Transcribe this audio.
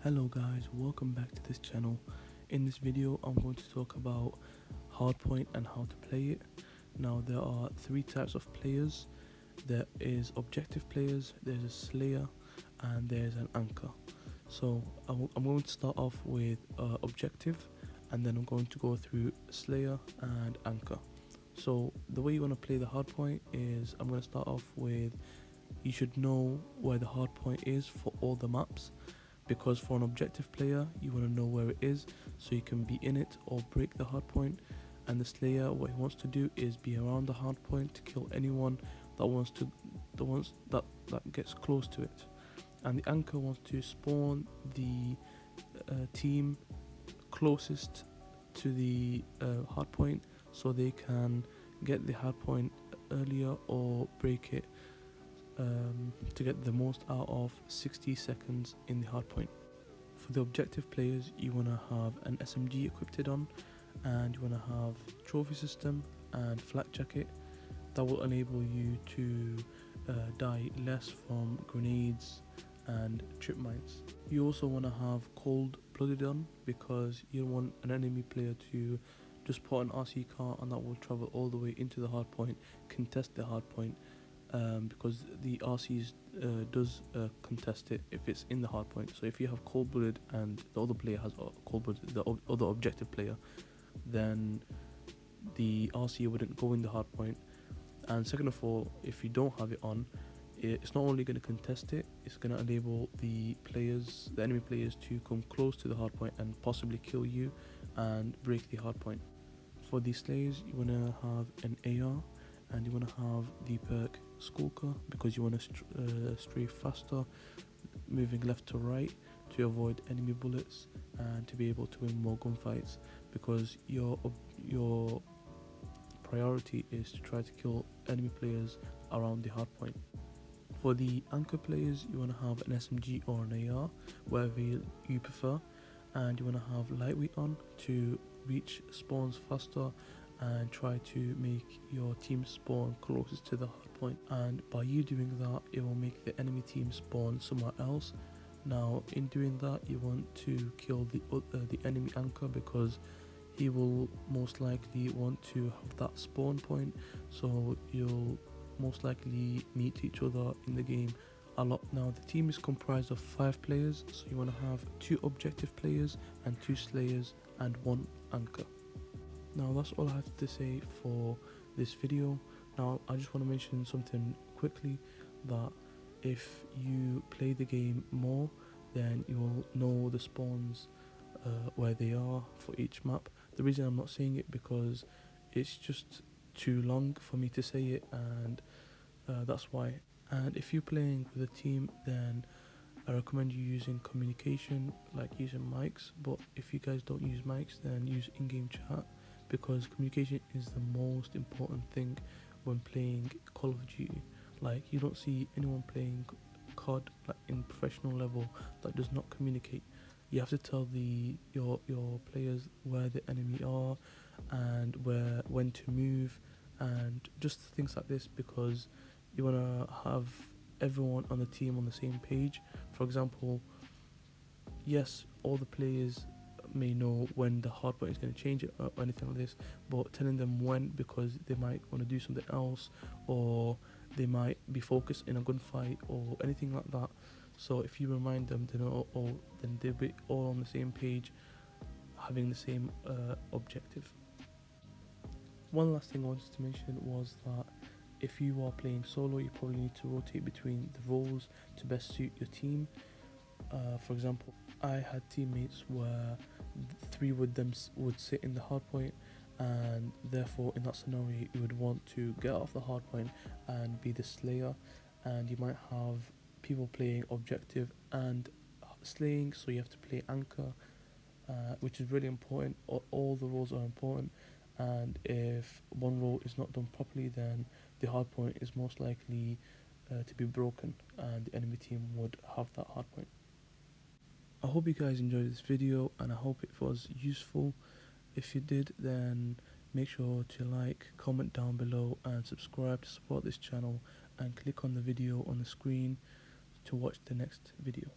Hello guys, welcome back to this channel. In this video I'm going to talk about hardpoint and how to play it. Now there are three types of players. There is objective players, there's a slayer, and there's an anchor. So I'm going to start off with objective, and then I'm going to go through slayer and anchor. So the way you want to play the hardpoint is, I'm going to start off with, you should know where the hardpoint is for all the maps, because for an objective player you want to know where it is so you can be in it or break the hardpoint. And the slayer, what he wants to do is be around the hardpoint to kill anyone that gets close to it. And the anchor wants to spawn the team closest to the hardpoint so they can get the hardpoint earlier or break it to get the most out of 60 seconds in the hardpoint. For the objective players, you want to have an SMG equipped on, and you want to have trophy system and flak jacket. That will enable you to die less from grenades and trip mines. You also want to have cold blooded on, because you don't want an enemy player to just put an RC car and that will travel all the way into the hardpoint, contest the hardpoint. Because the RCs does contest it if it's in the hardpoint. So if you have cold-blooded and the other player has cold-blooded, the other objective player, then the RC wouldn't go in the hardpoint. And second of all, if you don't have it on, it's not only going to contest it, it's going to enable the enemy players to come close to the hardpoint and possibly kill you and break the hardpoint. For these slayers, you want to have an AR, and you want to have the perk Skulker, because you want to stray faster, moving left to right to avoid enemy bullets and to be able to win more gunfights, because your priority is to try to kill enemy players around the hardpoint. For the anchor players, you want to have an SMG or an AR, wherever you prefer, and you want to have lightweight on to reach spawns faster and try to make your team spawn closest to the hardpoint. And by you doing that, it will make the enemy team spawn somewhere else. Now in doing that, you want to kill the enemy anchor, because he will most likely want to have that spawn point, so you'll most likely meet each other in the game a lot. Now the team is comprised of 5 players, so you want to have 2 objective players and 2 slayers and 1 anchor. Now that's all I have to say for this video. Now I just want to mention something quickly, that if you play the game more, then you'll know the spawns where they are for each map. The reason I'm not saying it, because it's just too long for me to say it, and that's why. And if you're playing with a team, then I recommend you using communication, like using mics. But if you guys don't use mics, then use in-game chat, because communication is the most important thing when playing Call of Duty. Like, you don't see anyone playing COD like in professional level that does not communicate. You have to tell your players where the enemy are and when to move, and just things like this, because you want to have everyone on the team on the same page. For example, yes, all the players may know when the hardpoint is going to change it or anything like this, but telling them when, because they might want to do something else, or they might be focused in a gunfight or anything like that. So if you remind them, then they'll be all on the same page, having the same objective. One last thing I wanted to mention was that if you are playing solo, you probably need to rotate between the roles to best suit your team. For example, I had teammates where 3 of them would sit in the hardpoint, and therefore in that scenario you would want to get off the hardpoint and be the slayer. And you might have people playing objective and slaying, so you have to play anchor, which is really important. All the roles are important, and if one role is not done properly, then the hardpoint is most likely to be broken, and the enemy team would have that hardpoint. I hope you guys enjoyed this video, and I hope it was useful. If you did, then make sure to like, comment down below, and subscribe to support this channel, and click on the video on the screen to watch the next video.